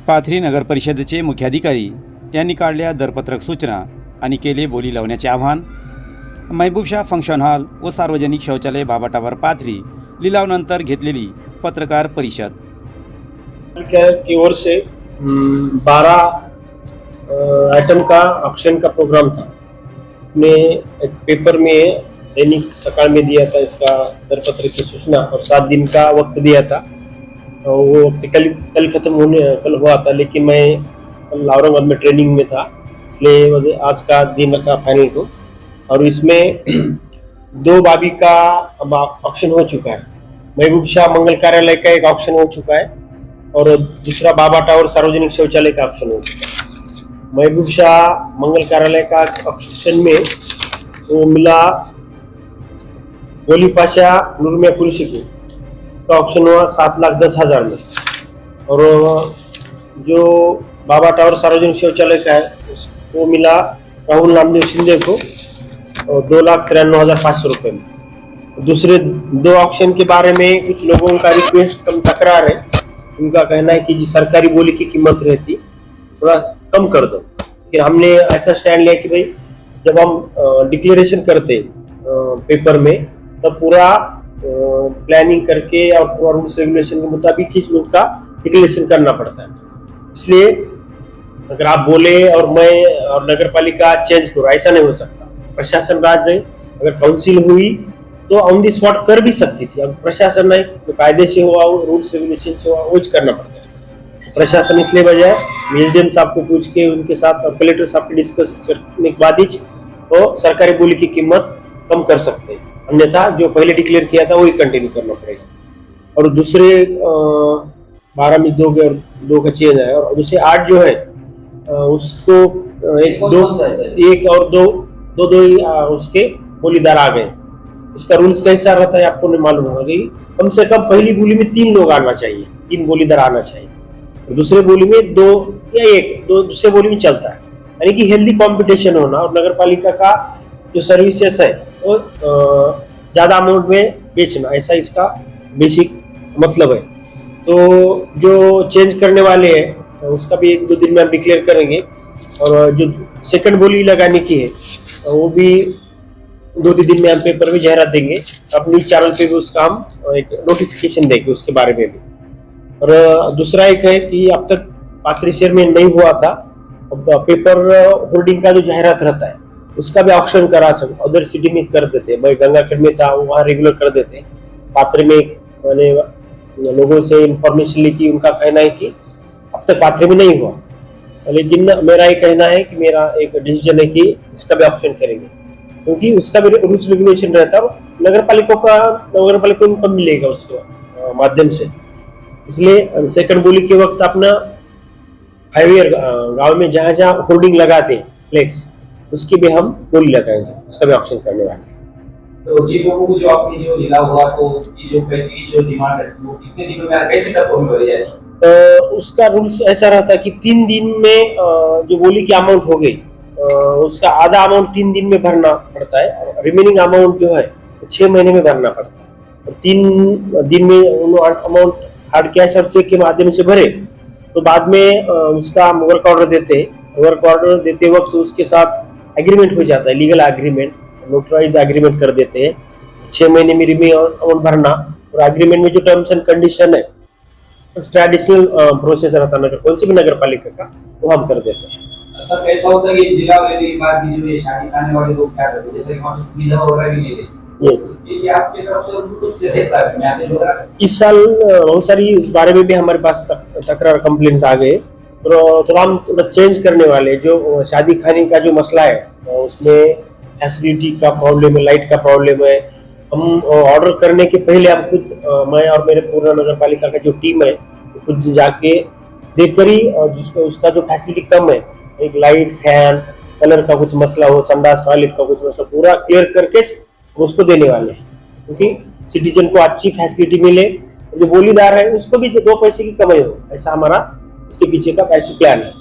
पाथरी नगर परिषदेचे मुख्याधिकारी यांनी काढल्या दरपत्रक सूचना आणि केले बोली लावण्याचे आवाहन। महबूबशाह फंक्शन हॉल व सार्वजनिक शौचालय बाबाटावर पाथरी लिलावनंतर घेतलेली पत्रकार परिषद की ओर से 12 आइटम का ऑक्शन का प्रोग्राम था। ने एक पेपर में दैनिक सकाल में दिया था इसका दरपत्र की सूचना और 7 दिन का वक्त दिया था। वो वक्त कल कल हुआ था, लेकिन मैं कल औरंगाबाद में ट्रेनिंग में था, इसलिए मुझे आज का दिन रखा फाइनल को। और इसमें 2 बाबी का अब ऑक्शन हो चुका है। महबूबशाह मंगल कार्यालय का एक ऑक्शन हो चुका है और दूसरा बाबा टावर सार्वजनिक शौचालय का ऑक्शन हो चुका है। महबूबशाह मंगल कार्यालय का ऑक्शन में वो मिला गोली पाशा नूरमिया कुरैशी को, का ऑक्शन हुआ 7,10,000 में। और जो बाबा टावर सार्वजनिक शौचालय का है उसको मिला राहुल नामदेव शिंदे को 2,93,500 रुपये में। दूसरे 2 ऑक्शन के बारे में कुछ लोगों का रिक्वेस्ट कम तकरार है। उनका कहना है कि जी सरकारी बोली की कीमत रहती थोड़ा कम कर दो। फिर हमने ऐसा स्टैंड लिया कि भाई जब हम डिक्लेरेशन करते पेपर में तब पूरा प्लानिंग करके और पूरा रूल्स रेगुलेशन के मुताबिक ही उनका डिक्लेरेशन करना पड़ता है। इसलिए अगर आप बोले और मैं और नगर पालिका चेंज करो, ऐसा नहीं हो सकता। प्रशासन राज है, अगर काउंसिल हुई तो ऑन दी स्पॉट कर भी सकती थी। अब प्रशासन नहीं, जो कायदे से हुआ रूल्स रेगुलेशन से हुआ वो करना पड़ता है। प्रशासन इसलिए बजाय एसडीएम साहब को पूछ के उनके साथ और कलेक्टर साहब के डिस्कस करने के बाद ही वो सरकारी बोली की कीमत कम कर सकते हैं, अन्यथा जो पहले डिक्लेयर किया था वही कंटिन्यू करना पड़ेगा। और दूसरे 12 में 2 का चेंज है और दूसरे 8 जो है उसको एक और दो ही उसके बोलीदार आ गए। उसका रूल्स कैसा रहता है आपको नहीं मालूम होगा कि कम से कम पहली बोली में 3 लोग आना चाहिए, 3 बोलीदार आना चाहिए। और दूसरे बोली में 2 या 1 दूसरे बोली में चलता है, यानी कि हेल्दी कंपटीशन होना। और नगर पालिका का जो सर्विसेस है वो ज्यादा अमाउंट में बेचना, ऐसा इसका बेसिक मतलब है। तो जो चेंज करने वाले हैं उसका भी 1-2 दिन में हम डिक्लेयर करेंगे। और जो सेकंड बोली लगाने की है वो भी 2-3 दिन में हम पेपर में जाहिरात देंगे, अपनी चैनल पे भी उसका हम एक नोटिफिकेशन देंगे उसके बारे में भी। और दूसरा एक है कि अब तक पाथरी शहर में नहीं हुआ था, पेपर होर्डिंग का जो जाहिरात रहता है उसका भी ऑक्शन करा सकते। अदर सिटी में कर देते, मैं गंगाखेड़ में था वहाँ रेगुलर कर देते। पाथरी में मैंने लोगों से इंफॉर्मेशन ली कि उनका कहना है कि अब तक पाथरी में नहीं हुआ, लेकिन मेरा ये कहना है कि मेरा एक डिसीजन है कि इसका भी ऑप्शन करेंगे, क्योंकि उसका भी रूल्स रेगुलेशन रहता है। नगर पालिका को इनकम मिलेगा उसके माध्यम से। इसलिए सेकंड बोली के वक्त अपना हाईवे गांव में जहां जहां होर्डिंग लगाते फ्लेक्स उसकी भी हम बोली लगाएंगे, उसका भी ऑप्शन करने वाले। तो जी को जो आपकी जो लिखा हुआ तो ये जो पैसे की जो डिमांड है वो कितने दिनों में कैसे तक हो जाए? उसका रूल्स ऐसा रहता है कि 3 दिन में जो बोली की अमाउंट हो गई उसका आधा अमाउंट 3 दिन में भरना पड़ता है और रिमेनिंग अमाउंट जो है 6 महीने में भरना पड़ता है। और 3 दिन में अमाउंट हार्ड कैश और चेक के माध्यम से भरे तो बाद में उसका वर्क ऑर्डर देते हैं। वर्क ऑर्डर देते वक्त उसके साथ एग्रीमेंट हो जाता है, लीगल एग्रीमेंट, नोटराइज एग्रीमेंट कर देते हैं। 6 महीने में रिमेनिंग अमाउंट भरना और एग्रीमेंट में जो टर्म्स एंड कंडीशन है ट्रेडिशनल प्रोसेस रहता है कौन सी भी नगर पालिका का, वो हम कर देते हैं। सर कैसा होता है कि जिला लेने के बाद भी जो ये शादी खाने वाले लोग क्या करते हैं, जैसे कि वहाँ सुविधा वगैरह भी नहीं देते। ये आपके तरफ से कुछ है सर मैसेज वगैरह? इस साल बहुत सारी इस बारे में भी हमारे पास तकरार कंप्लेंट्स आ गए, तो हम थोड़ा चेंज करने वाले। जो शादी खाने का जो मसला है उसमें फैसिलिटी का प्रॉब्लम है, लाइट का प्रॉब्लम है। हम ऑर्डर करने के पहले हम खुद मैं और मेरे पूरा नगर पालिका का जो टीम है खुद जाके देख कर ही, और जिसको उसका जो फैसिलिटी कम है, एक लाइट फैन कलर का कुछ मसला हो, संडास टॉयलेट का कुछ मसला, पूरा क्लियर करके उसको देने वाले हैं, क्योंकि सिटीजन को अच्छी फैसिलिटी मिले। जो बोलीदार है उसको भी 2 पैसे की कमाई हो, ऐसा हमारा इसके पीछे का पैसे प्लान है।